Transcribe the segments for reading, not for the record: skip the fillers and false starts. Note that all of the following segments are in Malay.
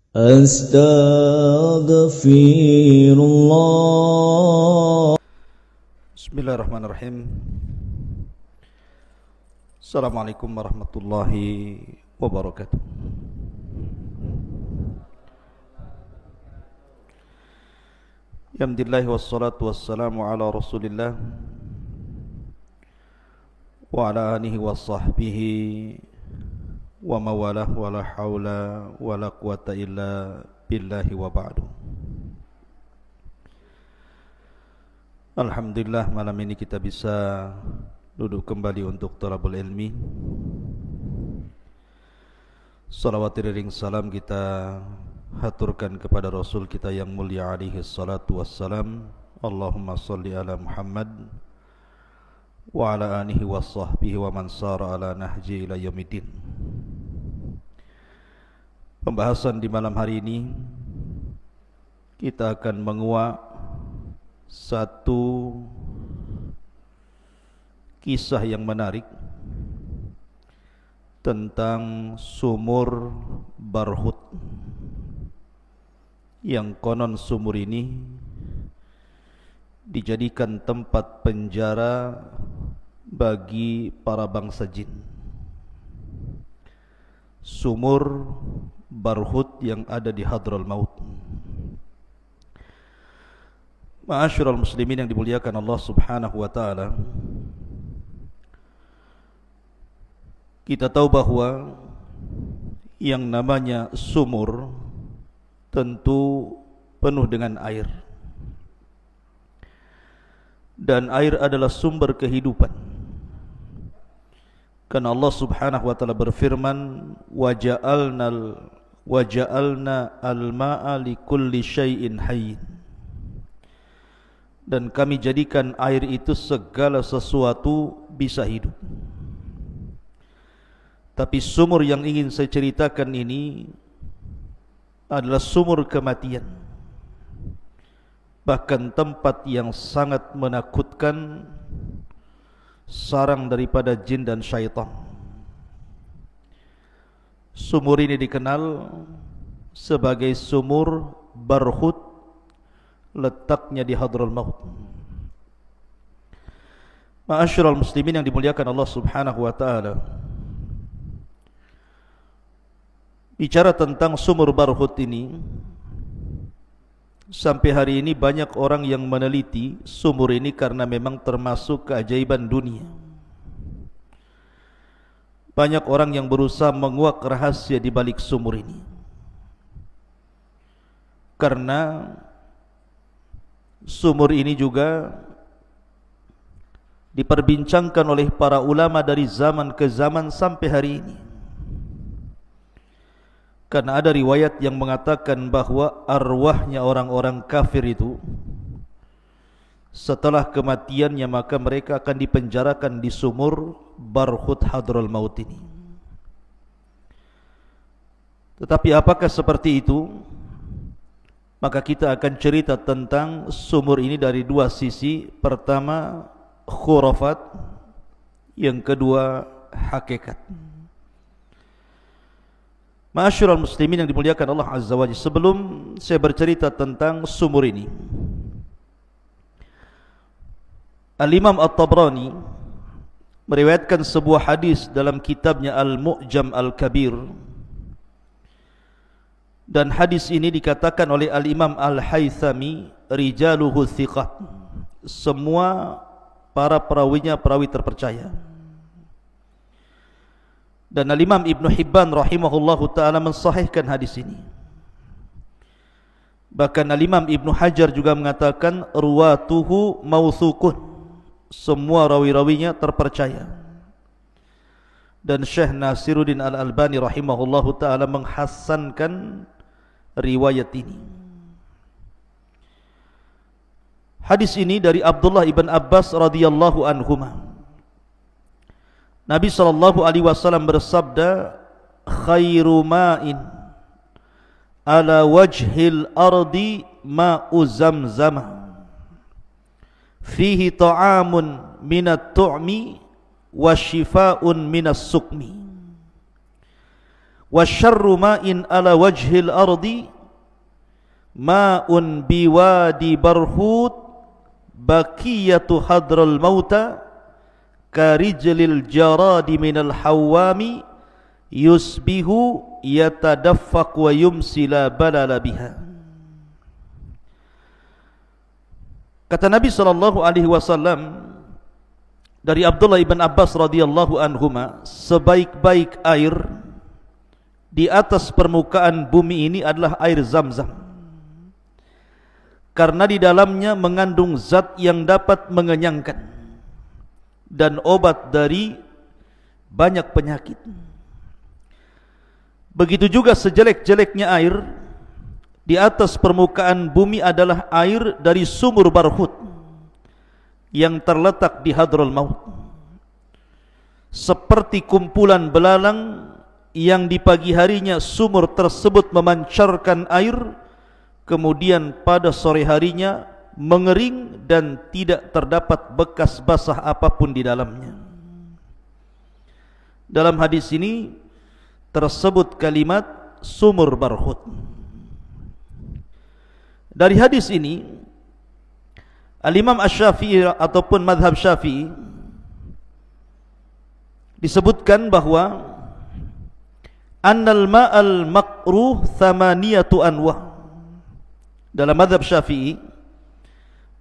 Astaghfirullah. Bismillahirrahmanirrahim. Assalamualaikum warahmatullahi wabarakatuh. Alhamdulillah wassalatu wassalamu ala Rasulillah wa ala alihi wa sahbihi wa mawalah wa la hawla wa la quwata illa billahi wa ba'du. Alhamdulillah malam ini kita bisa duduk kembali untuk talabul ilmi. Salawat iring salam kita haturkan kepada Rasul kita yang mulia alaihi salatu wassalam. Allahumma salli ala Muhammad wa ala alihi wa sahbihi wa man sara ala nahji ila yaumiddin. Pembahasan di malam hari ini kita akan menguak satu kisah yang menarik tentang sumur Barhut, yang konon sumur ini dijadikan tempat penjara bagi para bangsa jin. Sumur Barhut yang ada di Hadral Maut. Ma'asyiral muslimin yang dimuliakan Allah Subhanahu wa taala, kita tahu bahwa yang namanya sumur tentu penuh dengan air, dan air adalah sumber kehidupan. Karena Allah Subhanahu wa taala berfirman, waja'alna al-ma'a likulli syai'in hayyin. Dan kami jadikan air itu segala sesuatu bisa hidup. Tapi sumur yang ingin saya ceritakan ini adalah sumur kematian. Bahkan tempat yang sangat menakutkan, sarang daripada jin dan syaitan. Sumur ini dikenal sebagai sumur Barhut, letaknya di Hadral Maut. Ma'asyiral muslimin yang dimuliakan Allah Subhanahu wa taala, bicara tentang sumur Barhut ini, sampai hari ini banyak orang yang meneliti sumur ini karena memang termasuk keajaiban dunia. Banyak orang yang berusaha menguak rahasia di balik sumur ini, karena sumur ini juga diperbincangkan oleh para ulama dari zaman ke zaman sampai hari ini. Karena ada riwayat yang mengatakan bahwa arwahnya orang-orang kafir itu setelah kematiannya maka mereka akan dipenjarakan di sumur Barhut Hadral Maut ini. Tetapi apakah seperti itu? Maka kita akan cerita tentang sumur ini dari dua sisi. Pertama, khurafat. Yang kedua, hakikat. Ma'asyiral muslimin yang dimuliakan Allah Azza wa Jalla, sebelum saya bercerita tentang sumur ini, Al-Imam At-Tabrani meriwayatkan sebuah hadis dalam kitabnya Al-Mu'jam Al-Kabir, dan hadis ini dikatakan oleh Al-Imam Al-Haythami, rijaluhu thiqat, semua para perawinya perawi terpercaya. Dan Al-Imam Ibn Hibban rahimahullahu ta'ala mensahihkan hadis ini. Bahkan Al-Imam Ibn Hajar juga mengatakan ruwatuhu mawthukun, semua rawi-rawinya terpercaya. Dan Syekh Nasiruddin Al-Albani rahimahullahu ta'ala menghasankan riwayat ini. Hadis ini dari Abdullah ibn Abbas radhiyallahu anhuma. Nabi sallallahu alaihi wasallam bersabda, khairu ma'in ala wajhil ardi ma'u zamzam fihi ta'amun minat tu'mi wa shifaa'un minas sukmi wa syarru ma'in ala wajhil ardi ma'un biwadi barhut baqiyatu hadral mauta karijlil jaradi minal hawami yusbihu yatadaffaq wa yumsi la balala biha. Kata Nabi SAW dari Abdullah ibn Abbas radhiyallahu anhuma, sebaik-baik air di atas permukaan bumi ini adalah air Zam-Zam, karena di dalamnya mengandung zat yang dapat mengenyangkan dan obat dari banyak penyakit. Begitu juga sejelek-jeleknya air di atas permukaan bumi adalah air dari sumur Barhut yang terletak di Hadraul Maut, seperti kumpulan belalang yang di pagi harinya sumur tersebut memancarkan air, kemudian pada sore harinya mengering dan tidak terdapat bekas basah apapun di dalamnya. Dalam hadis ini tersebut kalimat sumur Barhut. Dari hadis ini Al-Imam Asy-Syafi'i ataupun mazhab Syafi'i disebutkan bahwa annal ma'al makruh thamaniyatu anwa. Dalam mazhab Syafi'i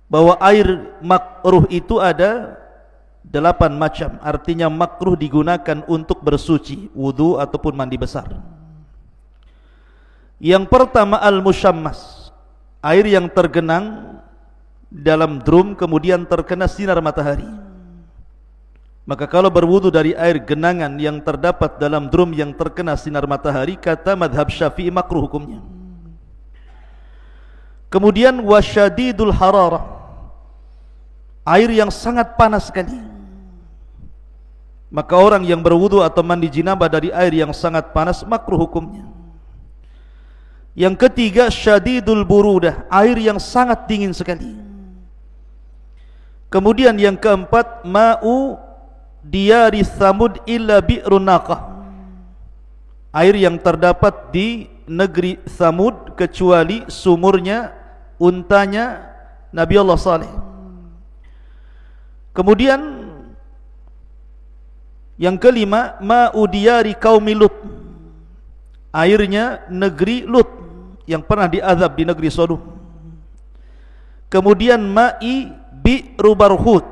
bahwa air makruh itu ada 8 macam. Artinya makruh digunakan untuk bersuci, wudu ataupun mandi besar. Yang pertama al-musyammas, air yang tergenang dalam drum kemudian terkena sinar matahari. Maka kalau berwudu dari air genangan yang terdapat dalam drum yang terkena sinar matahari, kata madhab Syafi'i makruh hukumnya. Kemudian wasyadidul hararah, air yang sangat panas sekali. Maka orang yang berwudu atau mandi jinabah dari air yang sangat panas makruh hukumnya. Yang ketiga syadidul burudah, air yang sangat dingin sekali. Kemudian yang keempat ma'u diyari Thamud illa bi'run naqah, air yang terdapat di negeri Thamud kecuali sumurnya untanya Nabi Allah Saleh. Kemudian yang kelima ma'u diyari qaumi Lut, airnya negeri Lut yang pernah diazab di negeri Sodom. Kemudian ma'i bi'ru Barhut,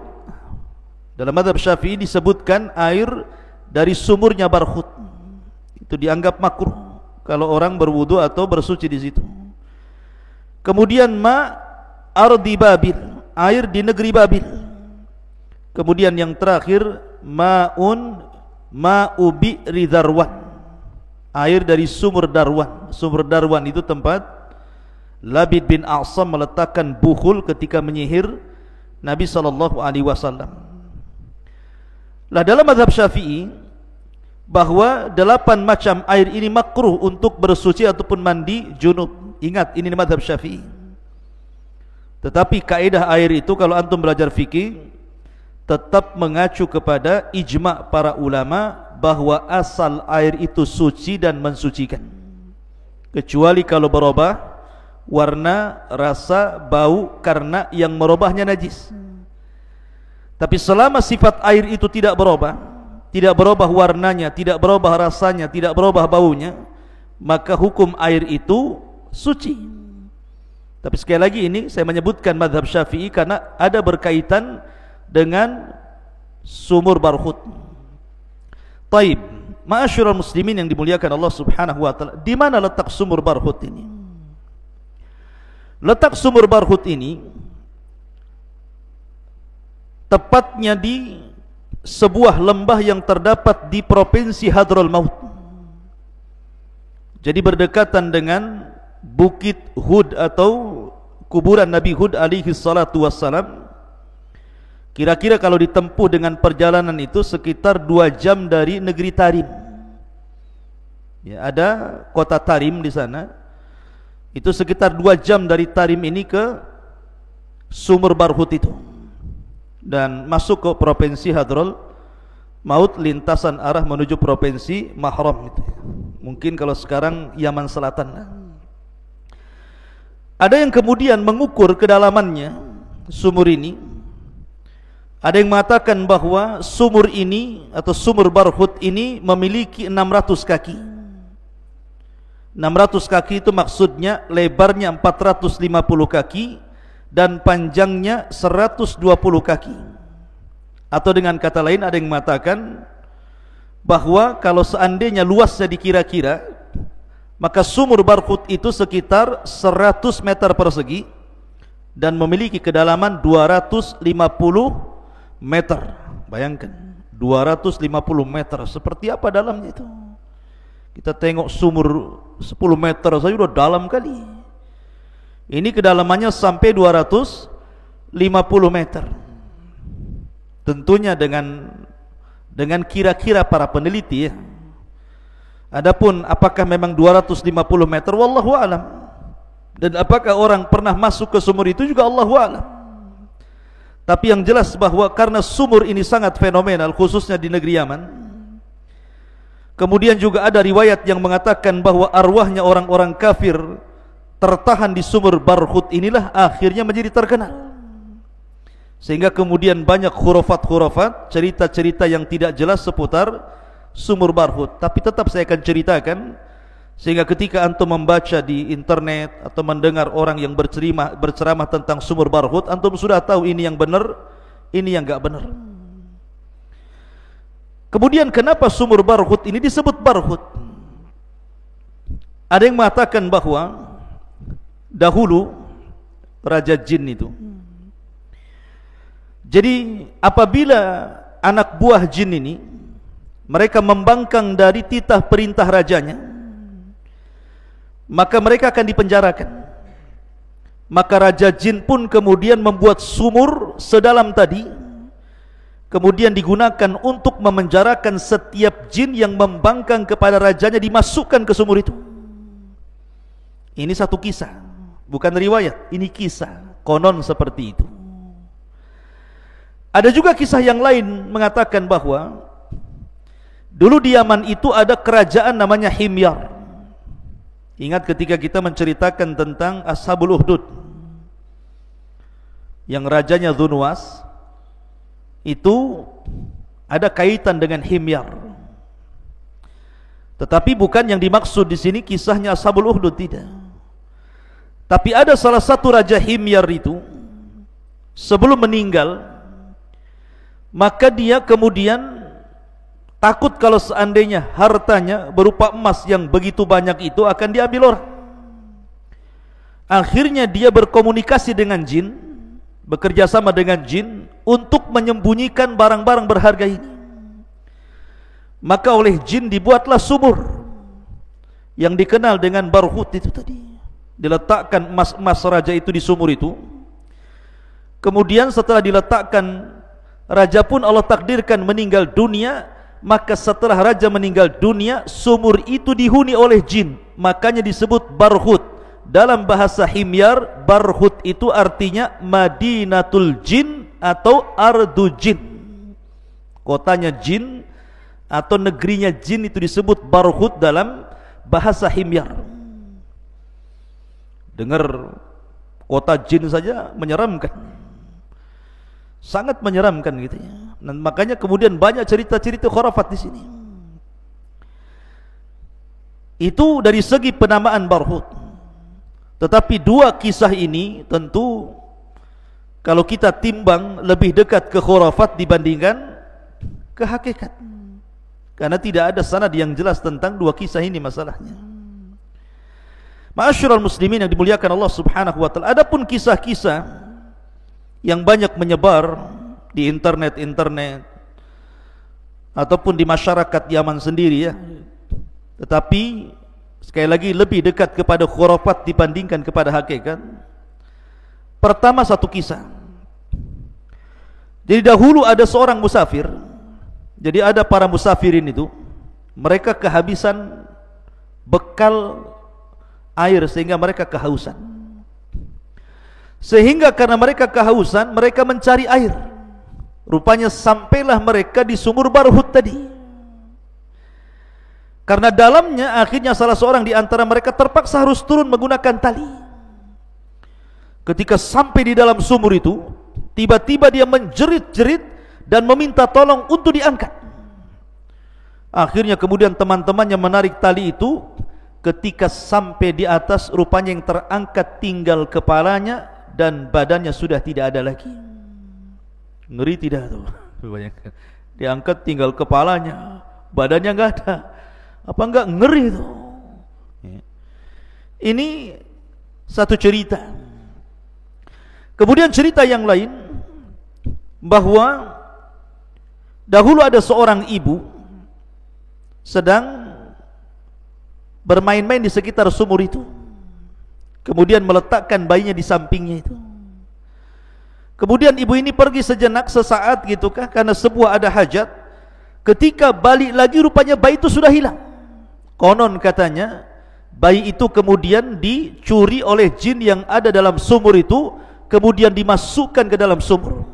dalam mazhab Syafi'i disebutkan air dari sumurnya Barhut, itu dianggap makruh kalau orang berwudu atau bersuci di situ. Kemudian ma ardi Babil, air di negeri Babil. Kemudian yang terakhir ma'u bi'ri Darwan, air dari sumur Darwan. Sumur Darwan itu tempat Labid bin A'sam meletakkan bukhul ketika menyihir Nabi SAW. Lah dalam mazhab Syafi'i bahwa 8 macam air ini makruh untuk bersuci ataupun mandi junub. Ingat, ini mazhab Syafi'i. Tetapi kaidah air itu kalau antum belajar fikih tetap mengacu kepada ijma' para ulama bahwa asal air itu suci dan mensucikan, kecuali kalau berubah warna, rasa, bau karena yang merubahnya najis. Tapi selama sifat air itu tidak berubah warnanya, tidak berubah rasanya, tidak berubah baunya, maka hukum air itu suci. Tapi sekali lagi ini saya menyebutkan mazhab Syafi'i karena ada berkaitan dengan sumur Barhut. Taib, ma'asyiral muslimin yang dimuliakan Allah Subhanahu wa taala, di mana letak sumur Barhut ini? Letak sumur Barhut ini tepatnya di sebuah lembah yang terdapat di provinsi Hadraul Maut. Jadi berdekatan dengan Bukit Hud atau kuburan Nabi Hud alaihi salatu wassalam. Kira-kira kalau ditempuh dengan perjalanan itu sekitar 2 jam dari negeri Tarim. Ya, ada kota Tarim di sana. Itu sekitar 2 jam dari Tarim ini ke sumur Barhut itu. Dan masuk ke provinsi Hadraul Maut, lintasan arah menuju provinsi Mahram itu. Mungkin kalau sekarang Yaman Selatan. Ada yang kemudian mengukur kedalamannya sumur ini. Ada yang mengatakan bahwa sumur ini atau sumur Barhut ini memiliki 600 kaki. 600 kaki itu maksudnya lebarnya 450 kaki dan panjangnya 120 kaki. Atau dengan kata lain ada yang mengatakan bahwa kalau seandainya luasnya dikira-kira, maka sumur Barhut itu sekitar 100 meter persegi dan memiliki kedalaman 250 meter. Bayangkan 250 meter, seperti apa dalamnya itu? Kita tengok sumur 10 meter saja sudah dalam kali. Ini kedalamannya sampai 250 meter. Tentunya dengan kira-kira para peneliti ya. Adapun apakah memang 250 meter, wallahu alam. Dan apakah orang pernah masuk ke sumur itu juga Allahu alam. Tapi yang jelas bahwa karena sumur ini sangat fenomenal, khususnya di negeri Yaman. Kemudian juga ada riwayat yang mengatakan bahwa arwahnya orang-orang kafir tertahan di sumur Barhut inilah akhirnya menjadi terkenal. Sehingga kemudian banyak khurafat-khurafat, cerita-cerita yang tidak jelas seputar sumur Barhut. Tapi tetap saya akan ceritakan, sehingga ketika antum membaca di internet atau mendengar orang yang berceramah tentang sumur Barhut, antum sudah tahu ini yang benar, ini yang enggak benar. Kemudian kenapa sumur Barhut ini disebut Barhut? Ada yang mengatakan bahwa dahulu Raja Jin itu, jadi apabila anak buah jin ini mereka membangkang dari titah perintah rajanya, maka mereka akan dipenjarakan. Maka Raja Jin pun kemudian membuat sumur sedalam tadi, kemudian digunakan untuk memenjarakan setiap jin yang membangkang kepada rajanya, dimasukkan ke sumur itu. Ini satu kisah, bukan riwayat, ini kisah, konon seperti itu. Ada juga kisah yang lain mengatakan bahwa dulu di Yaman itu ada kerajaan namanya Himyar. Ingat ketika kita menceritakan tentang Ashabul Ukhdud, yang rajanya Dzunwas, itu ada kaitan dengan Himyar. Tetapi bukan yang dimaksud di sini kisahnya Ashabul Ukhdud, tidak. Tapi ada salah satu raja Himyar itu sebelum meninggal, maka dia kemudian takut kalau seandainya hartanya berupa emas yang begitu banyak itu akan diambil orang. Akhirnya dia berkomunikasi dengan jin, bekerja sama dengan jin untuk menyembunyikan barang-barang berharga ini. Maka oleh jin dibuatlah sumur yang dikenal dengan Barhut itu tadi. Diletakkan emas-emas raja itu di sumur itu. Kemudian setelah diletakkan, raja pun Allah takdirkan meninggal dunia. Maka setelah raja meninggal dunia, sumur itu dihuni oleh jin. Makanya disebut Barhut. Dalam bahasa Himyar, Barhut itu artinya Madinatul Jin atau Ardu Jin. Kotanya jin atau negerinya jin itu disebut Barhut dalam bahasa Himyar. Dengar kota jin saja menyeramkan, sangat menyeramkan gitu ya. Dan makanya kemudian banyak cerita-cerita khurafat di sini. Itu dari segi penamaan Barhut. Tetapi dua kisah ini tentu kalau kita timbang lebih dekat ke khurafat dibandingkan ke hakikat. Karena tidak ada sanad yang jelas tentang dua kisah ini masalahnya. Ma'asyiral muslimin yang dimuliakan Allah Subhanahu wa taala, adapun kisah-kisah yang banyak menyebar di internet ataupun di masyarakat Yaman sendiri ya, tetapi sekali lagi lebih dekat kepada khurafat dibandingkan kepada hakikat. Pertama, satu kisah. Jadi dahulu ada seorang musafir. Jadi ada para musafirin itu, mereka kehabisan bekal air sehingga mereka kehausan. Sehingga karena mereka kehausan, mereka mencari air. Rupanya sampailah mereka di sumur Barhut tadi. Karena dalamnya akhirnya salah seorang di antara mereka terpaksa harus turun menggunakan tali. Ketika sampai di dalam sumur itu, tiba-tiba dia menjerit-jerit dan meminta tolong untuk diangkat. Akhirnya kemudian teman-temannya menarik tali itu. Ketika sampai di atas, rupanya yang terangkat tinggal kepalanya dan badannya sudah tidak ada lagi. Ngeri tidak tuh? Bayangkan, diangkat tinggal kepalanya, badannya enggak ada. Apa enggak ngeri tuh? Ini satu cerita. Kemudian cerita yang lain, bahwa dahulu ada seorang ibu sedang bermain-main di sekitar sumur itu. Kemudian meletakkan bayinya di sampingnya itu. Kemudian ibu ini pergi sejenak, sesaat gitukah, karena sebuah ada hajat. Ketika balik lagi, rupanya bayi itu sudah hilang. Konon katanya bayi itu kemudian dicuri oleh jin yang ada dalam sumur itu, kemudian dimasukkan ke dalam sumur.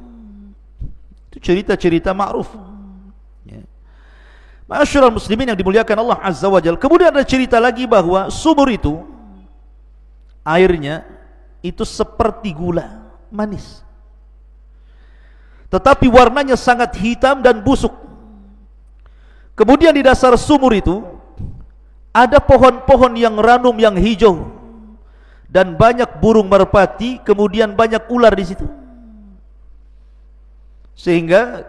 Itu cerita-cerita ma'ruf. Ma'asyiral muslimin yang dimuliakan Allah Azza wa Jalla. Kemudian ada cerita lagi bahwa sumur itu airnya itu seperti gula manis, tetapi warnanya sangat hitam dan busuk. Kemudian di dasar sumur itu ada pohon-pohon yang ranum yang hijau dan banyak burung merpati, kemudian banyak ular di situ. Sehingga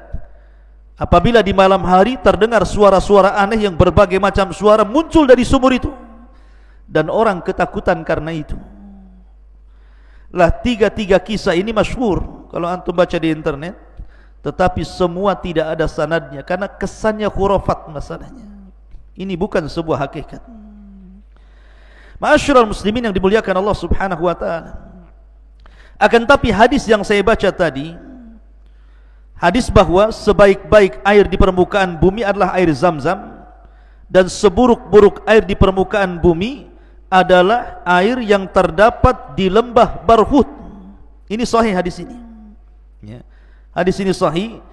apabila di malam hari terdengar suara-suara aneh yang berbagai macam suara muncul dari sumur itu, dan orang ketakutan karena itu. Lah tiga-tiga kisah ini masyhur kalau antum baca di internet, tetapi semua tidak ada sanadnya karena kesannya khurafat masalahnya. Ini bukan sebuah hakikat. Ma'asyiral muslimin yang dimuliakan Allah Subhanahu wa taala. Akan tapi hadis yang saya baca tadi, hadis bahwa sebaik-baik air di permukaan bumi adalah air Zam-Zam, dan seburuk-buruk air di permukaan bumi adalah air yang terdapat di lembah Barhut. Ini sahih hadis ini. Ya. Hadis ini sahih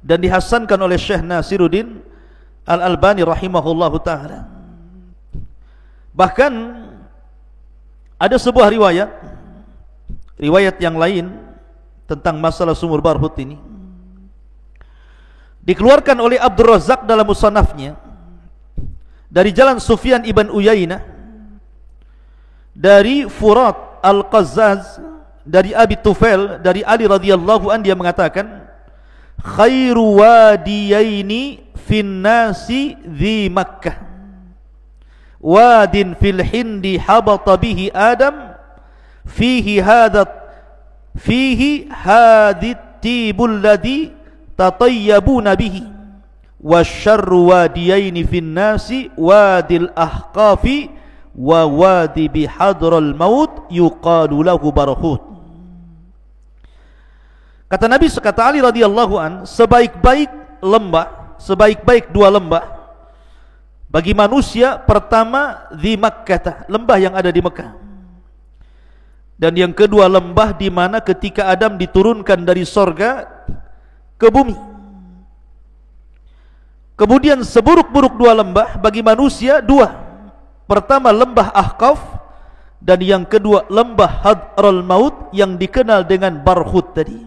dan dihasankan oleh Syekh Nasiruddin Al-Albani rahimahullahu taala. Bahkan ada sebuah riwayat yang lain tentang masalah sumur Barhut ini, dikeluarkan oleh Abdul Razak dalam musannafnya dari jalan Sufyan ibn Uyainah, dari Furat Al-Qazzaz, dari Abi Tufail, dari Ali radhiyallahu an, dia mengatakan, khairu wadiyaini fin nasi dhi Makkah, wadin fil hindi habata bihi Adam, fihi hadit tibul ladhi tatayyabuna bihi, wa syarru wadiyaini fin nasi wadil ahqafi wa wadi bihadral maut yuqalu lahu Barhut. Kata Nabi, kata Ali radhiyallahu an, sebaik-baik lembah, sebaik-baik dua lembah bagi manusia, pertama di Makkah, lembah yang ada di Mekah, dan yang kedua lembah di mana ketika Adam diturunkan dari sorga ke bumi. Kemudian seburuk-buruk dua lembah bagi manusia, dua, pertama lembah Ahqaf, dan yang kedua lembah Hadral Maut yang dikenal dengan Barhut tadi.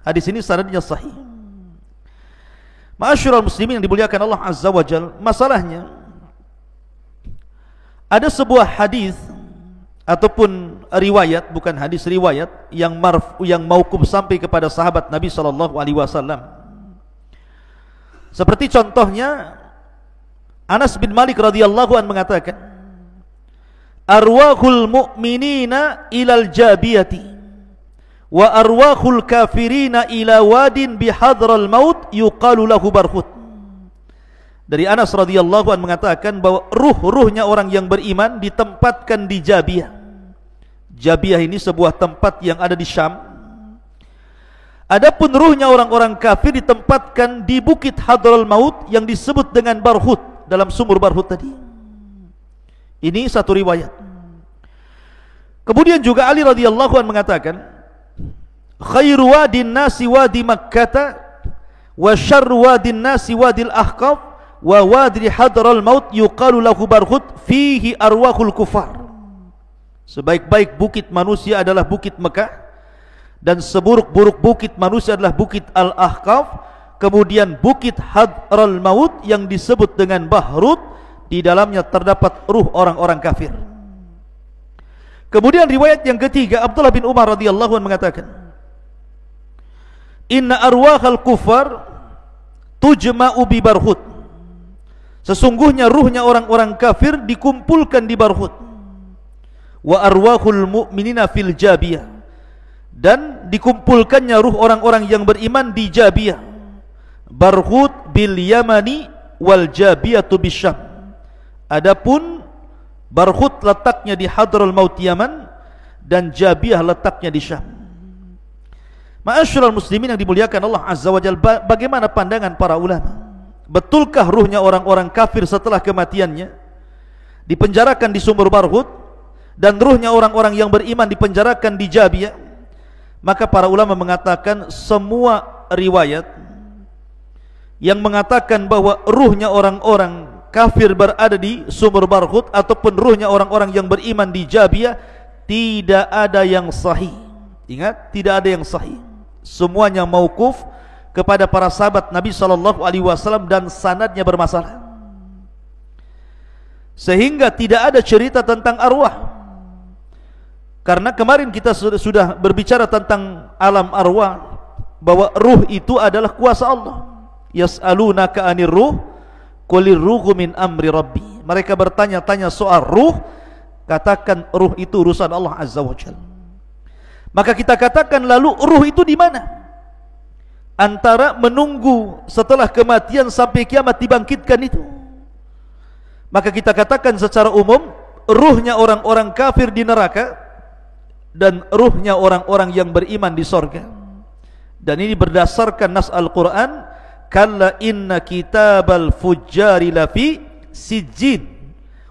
Hadis ini sanadnya sahih. Ma'asyiral muslimin yang dimuliakan Allah Azza wa Jalla, masalahnya ada sebuah hadis ataupun riwayat, bukan hadis, riwayat yang mauquf sampai kepada sahabat Nabi sallallahu alaihi wasallam. Seperti contohnya Anas bin Malik radhiyallahu an mengatakan, arwahul mu'minina ilal jabiyati wa arwahul kafirina ila wadin bihadral maut yuqalu lahu Barhut. Dari Anas radhiyallahu an mengatakan bahwa ruh-ruhnya orang yang beriman ditempatkan di Jabiyah. Jabiyah ini sebuah tempat yang ada di Syam. Adapun ruhnya orang-orang kafir ditempatkan di bukit Hadral Maut yang disebut dengan Barhut, dalam sumur Barhut tadi. Ini satu riwayat. Kemudian juga Ali radhiyallahu an mengatakan, khairu wadin nasi wadi Makkah wa syarru wadin nasi wadil Ahqaf wa wadri hadral maut yuqalu lahu barhut fihi arwahul kufar. Sebaik-baik bukit manusia adalah bukit Mekah, dan seburuk-buruk bukit manusia adalah bukit Al-Ahqaf. Kemudian bukit Hadral Maut yang disebut dengan Bahrut, di dalamnya terdapat ruh orang-orang kafir. Kemudian riwayat yang ketiga, Abdullah bin Umar radhiyallahu anhu mengatakan, inna arwahal kufar tujma'u bi Barhut. Sesungguhnya ruhnya orang-orang kafir dikumpulkan di Barhut. Wa arwahul mu'minina fil Jabiyah, dan dikumpulkannya ruh orang-orang yang beriman di Jabiyah. Barhut bil Yamani wal Jabiyatu bisyam. Adapun Barhut letaknya di Hadraul Maut Yaman, dan Jabiyah letaknya di Syam. Ma'asyiral muslimin yang dimuliakan Allah Azza wa Jalla, bagaimana pandangan para ulama? Betulkah ruhnya orang-orang kafir setelah kematiannya dipenjarakan di sumur Barhut, dan ruhnya orang-orang yang beriman dipenjarakan di Jabiyah? Maka para ulama mengatakan semua riwayat yang mengatakan bahwa ruhnya orang-orang kafir berada di sumur Barhut ataupun ruhnya orang-orang yang beriman di Jabiyah, tidak ada yang sahih. Ingat, tidak ada yang sahih. Semuanya mauquf kepada para sahabat Nabi SAW, dan sanadnya bermasalah, sehingga tidak ada cerita tentang arwah. Karena kemarin kita sudah berbicara tentang alam arwah, bahwa ruh itu adalah kuasa Allah. Yas'alunaka 'anir ruh qulir ruhu min amri rabbi. Mereka bertanya-tanya soal ruh, katakan ruh itu urusan Allah Azza wa Jalla. Maka kita katakan, lalu ruh itu di mana? Antara menunggu setelah kematian sampai kiamat dibangkitkan itu. Maka kita katakan secara umum, ruhnya orang-orang kafir di neraka, dan ruhnya orang-orang yang beriman di sorga. Dan ini berdasarkan nas Al-Quran, kalla inna kitabal fujjari lafi sijjin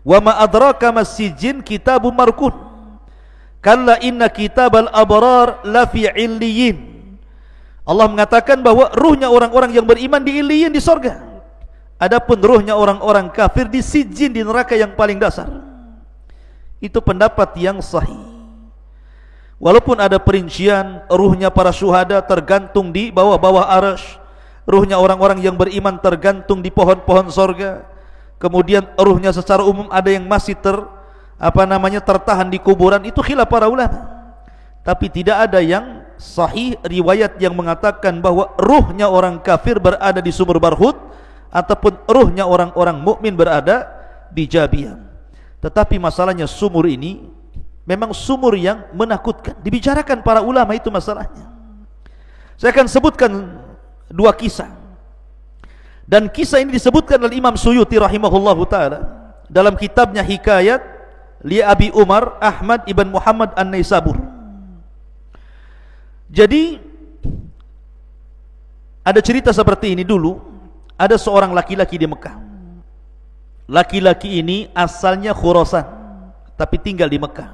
wa ma adraka mas sijjin kitabun markun. Kalla inna kitabal abrar lafi illiyin. Allah mengatakan bahwa ruhnya orang-orang yang beriman di illiyin, di sorga. Adapun ruhnya orang-orang kafir di sijjin, di neraka yang paling dasar. Itu pendapat yang sahih. Walaupun ada perincian, ruhnya para syuhada tergantung di bawah-bawah arasy, ruhnya orang-orang yang beriman tergantung di pohon-pohon sorga. Kemudian ruhnya secara umum ada yang masih tertahan di kuburan. Itu khilaf para ulama. Tapi tidak ada yang sahih riwayat yang mengatakan bahwa ruhnya orang kafir berada di sumur Barhut, ataupun ruhnya orang-orang mukmin berada di Jabiyah. Tetapi masalahnya sumur ini memang sumur yang menakutkan. Dibicarakan para ulama itu masalahnya. Saya akan sebutkan dua kisah, dan kisah ini disebutkan oleh Imam Suyuti rahimahullahu ta'ala dalam kitabnya Hikayat li Abi Umar Ahmad ibn Muhammad An-Naisabur. Jadi ada cerita seperti ini. Dulu ada seorang laki-laki di Mekah. Laki-laki ini asalnya Khurasan, tapi tinggal di Mekah.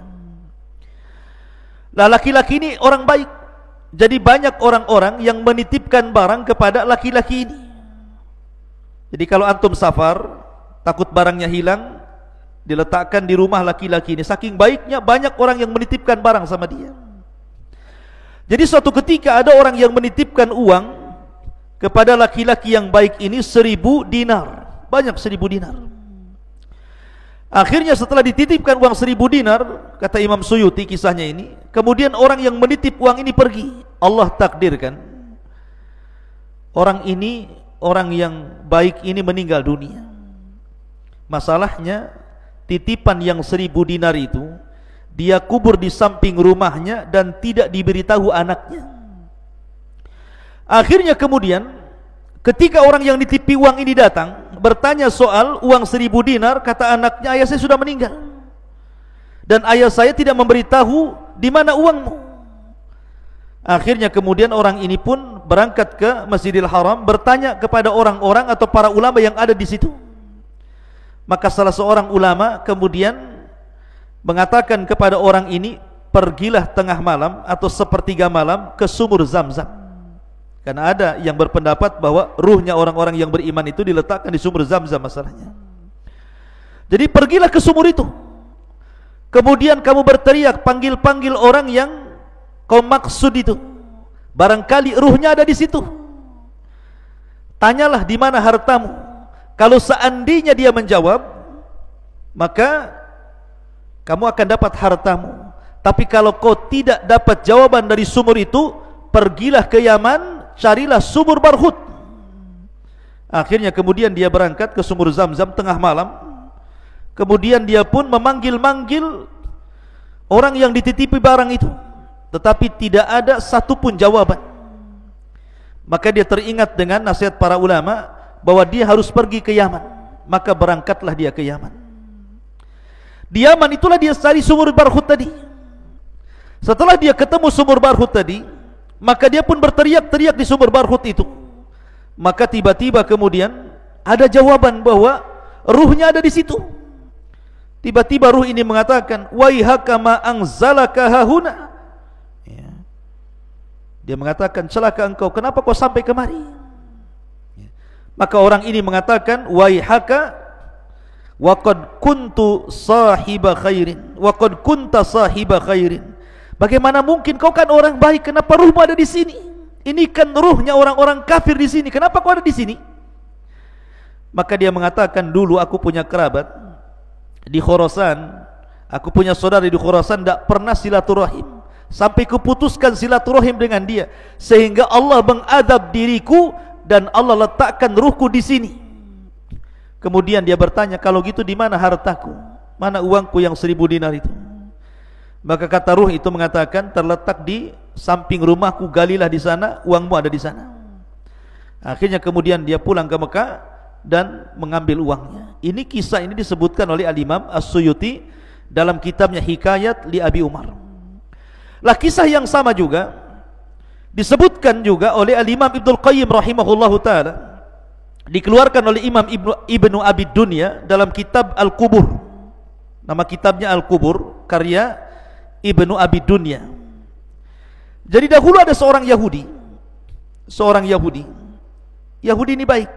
Nah, laki-laki ini orang baik. Jadi banyak orang-orang yang menitipkan barang kepada laki-laki ini. Jadi kalau antum safar, takut barangnya hilang, diletakkan di rumah laki-laki ini. Saking baiknya, banyak orang yang menitipkan barang sama dia. Jadi suatu ketika ada orang yang menitipkan uang kepada laki-laki yang baik ini 1000 dinar. Banyak 1000 dinar. Akhirnya setelah dititipkan uang 1000 dinar, kata Imam Suyuti kisahnya ini, kemudian orang yang menitip uang ini pergi. Allah takdirkan orang ini, orang yang baik ini meninggal dunia. Masalahnya titipan yang 1000 dinar itu dia kubur di samping rumahnya dan tidak diberitahu anaknya. Akhirnya kemudian ketika orang yang ditipi uang ini datang bertanya soal uang 1000 dinar, kata anaknya, ayah saya sudah meninggal dan ayah saya tidak memberitahu di mana uangmu. Akhirnya kemudian orang ini pun berangkat ke Masjidil Haram, bertanya kepada orang-orang atau para ulama yang ada di situ. Maka salah seorang ulama kemudian mengatakan kepada orang ini, pergilah tengah malam atau sepertiga malam ke sumur Zam-Zam, Karena ada yang berpendapat bahwa ruhnya orang-orang yang beriman itu diletakkan di sumur Zam-Zam masalahnya. Jadi pergilah ke sumur itu. Kemudian kamu berteriak, panggil-panggil orang yang kau maksud itu. Barangkali ruhnya ada di situ. Tanyalah di mana hartamu. Kalau seandainya dia menjawab, maka kamu akan dapat hartamu. Tapi kalau kau tidak dapat jawaban dari sumur itu, pergilah ke Yaman, carilah sumur Barhut. Akhirnya kemudian dia berangkat ke sumur Zam-Zam tengah malam. Kemudian dia pun memanggil-manggil orang yang dititipi barang itu, tetapi tidak ada satupun jawaban. Maka dia teringat dengan nasihat para ulama bahwa dia harus pergi ke Yaman. Maka berangkatlah dia ke Yaman. Di Yaman itulah dia cari sumur Barhut tadi. Setelah dia ketemu sumur Barhut tadi, maka dia pun berteriak-teriak di sumur Barhut itu. Maka tiba-tiba kemudian ada jawaban bahwa ruhnya ada di situ. Tiba-tiba ruh ini mengatakan, waihaka ma anzalaka hahuna. Ya. Dia mengatakan, celaka engkau, kenapa kau sampai kemari? Ya. Maka orang ini mengatakan, waihaka wa qad kuntu sahiba khairin, wa qad kunta sahiba khairin. Bagaimana mungkin kau kan orang baik, kenapa ruhmu ada di sini? Ini kan ruhnya orang-orang kafir di sini, kenapa kau ada di sini? Maka dia mengatakan, dulu aku punya kerabat di Khurasan, aku punya saudara di Khurasan, tidak pernah silaturahim, sampai kuputuskan silaturahim dengan dia, sehingga Allah mengadab diriku dan Allah letakkan ruhku di sini. Kemudian dia bertanya, kalau gitu di mana hartaku, mana uangku yang 1000 dinar itu? Maka kata ruh itu mengatakan, terletak di samping rumahku, galilah di sana, uangmu ada di sana. Akhirnya kemudian dia pulang ke Mekah dan mengambil uangnya. Ini kisah ini disebutkan oleh Al-Imam As-Suyuti dalam kitabnya Hikayat li Abi Umar. Lah kisah yang sama juga disebutkan juga oleh Al-Imam Ibnul Qayyim rahimahullahu taala, dikeluarkan oleh Imam Ibnu Abi Dunya dalam kitab Al-Qubur. Nama kitabnya Al-Qubur, karya Ibnu Abi Dunya. Jadi dahulu ada seorang Yahudi. Yahudi ini baik,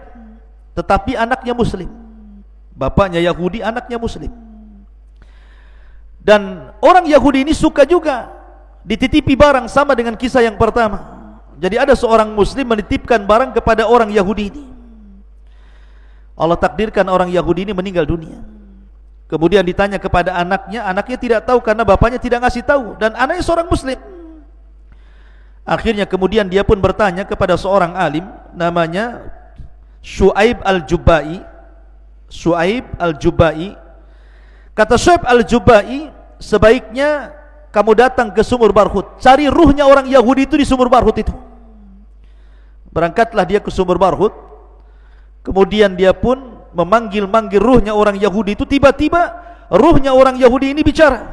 tetapi anaknya Muslim. Bapaknya Yahudi, anaknya Muslim. Dan orang Yahudi ini suka juga dititipi barang, sama dengan kisah yang pertama. Jadi ada seorang Muslim menitipkan barang kepada orang Yahudi ini. Allah takdirkan orang Yahudi ini meninggal dunia. Kemudian ditanya kepada anaknya, anaknya tidak tahu karena bapaknya tidak ngasih tahu, dan anaknya seorang Muslim. Akhirnya kemudian dia pun bertanya kepada seorang alim namanya Syuaib Al-Jubai. Kata Syuaib Al-Jubai, sebaiknya kamu datang ke sumur Barhut, cari ruhnya orang Yahudi itu di sumur Barhut itu. Berangkatlah dia ke sumur Barhut. Kemudian dia pun memanggil-manggil ruhnya orang Yahudi itu. Tiba-tiba ruhnya orang Yahudi ini bicara.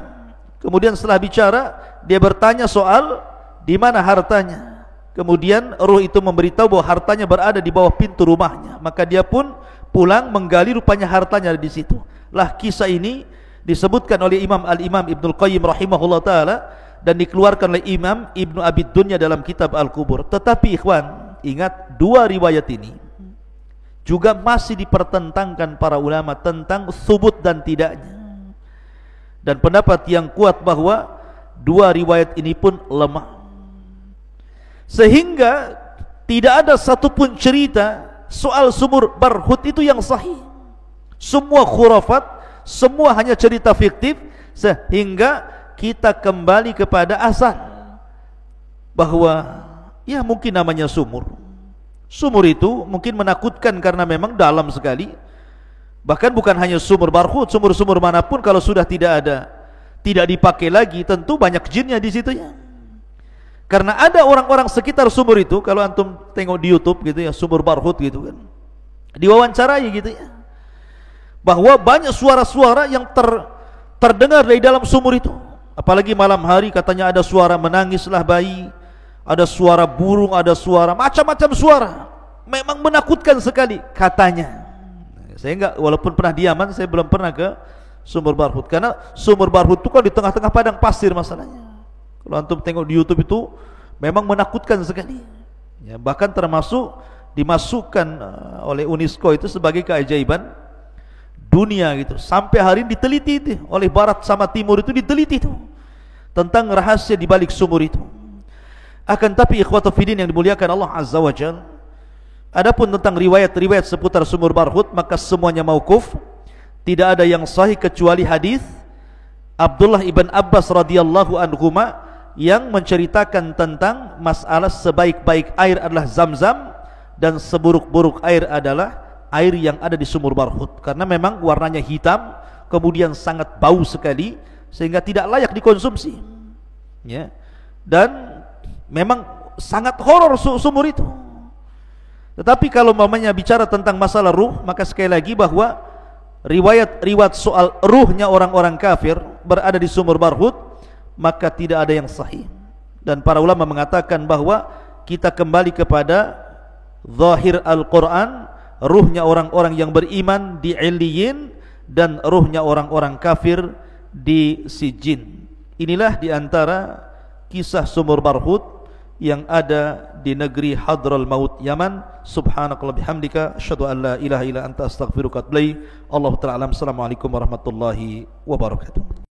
Kemudian setelah bicara, dia bertanya soal di mana hartanya. Kemudian ruh itu memberitahu bahwa hartanya berada di bawah pintu rumahnya. Maka dia pun pulang menggali, rupanya hartanya ada di situ. Lah kisah ini disebutkan oleh Al-Imam Ibnul Qayyim rahimahullah taala dan dikeluarkan oleh Imam Ibnu Abi Dunya dalam kitab Al-Qubur. Tetapi ikhwan, ingat, dua riwayat ini juga masih dipertentangkan para ulama tentang subut dan tidaknya. Dan pendapat yang kuat bahwa dua riwayat ini pun lemah, sehingga tidak ada satupun cerita soal sumur Barhut itu yang sahih. Semua khurafat, semua hanya cerita fiktif, sehingga kita kembali kepada asal bahwa ya mungkin namanya sumur. Sumur itu mungkin menakutkan karena memang dalam sekali. Bahkan bukan hanya sumur Barhut, sumur-sumur manapun kalau sudah tidak dipakai lagi, tentu banyak jinnya di situ ya. Karena ada orang-orang sekitar sumur itu, kalau antum tengok di YouTube gitu ya, sumur Barhut gitu kan, diwawancarai gitu ya, bahwa banyak suara-suara yang terdengar dari dalam sumur itu. Apalagi malam hari, katanya ada suara menangislah bayi, ada suara burung, ada suara macam-macam suara. Memang menakutkan sekali katanya. Saya enggak, walaupun pernah di Yaman, saya belum pernah ke sumur Barhut, karena sumur Barhut itu kan di tengah-tengah padang pasir masalahnya. Kalau antum tengok di YouTube itu memang menakutkan sekali. Ya, bahkan termasuk dimasukkan oleh UNESCO itu sebagai keajaiban dunia gitu. Sampai hari ini diteliti itu oleh barat sama timur, itu diteliti itu tentang rahasia di balik sumur itu. Akan tapi ikhwatu fiddin yang dimuliakan Allah Azza wa Jalla, adapun tentang riwayat-riwayat seputar sumur Barhut, maka semuanya mauquf, tidak ada yang sahih kecuali hadis Abdullah ibn Abbas radhiyallahu anhuma yang menceritakan tentang masalah sebaik-baik air adalah Zam-Zam dan seburuk-buruk air adalah air yang ada di sumur Barhut, karena memang warnanya hitam, kemudian sangat bau sekali sehingga tidak layak dikonsumsi. Ya. Dan memang sangat horor sumur itu. Tetapi kalau mamanya bicara tentang masalah ruh, maka sekali lagi bahwa riwayat soal ruhnya orang-orang kafir berada di sumur Barhut, maka tidak ada yang sahih. Dan para ulama mengatakan bahwa kita kembali kepada zahir Al-Quran, ruhnya orang-orang yang beriman di Illiyin dan ruhnya orang-orang kafir di Sijin. Inilah diantara kisah sumur Barhut yang ada di negeri Hadral Maut Yaman. Subhanakallah bihamdika asyhadu an la ilaha illa anta astaghfiruka wa atubu ilaik. Allahu ta'ala alam. Assalamualaikum warahmatullahi wabarakatuh.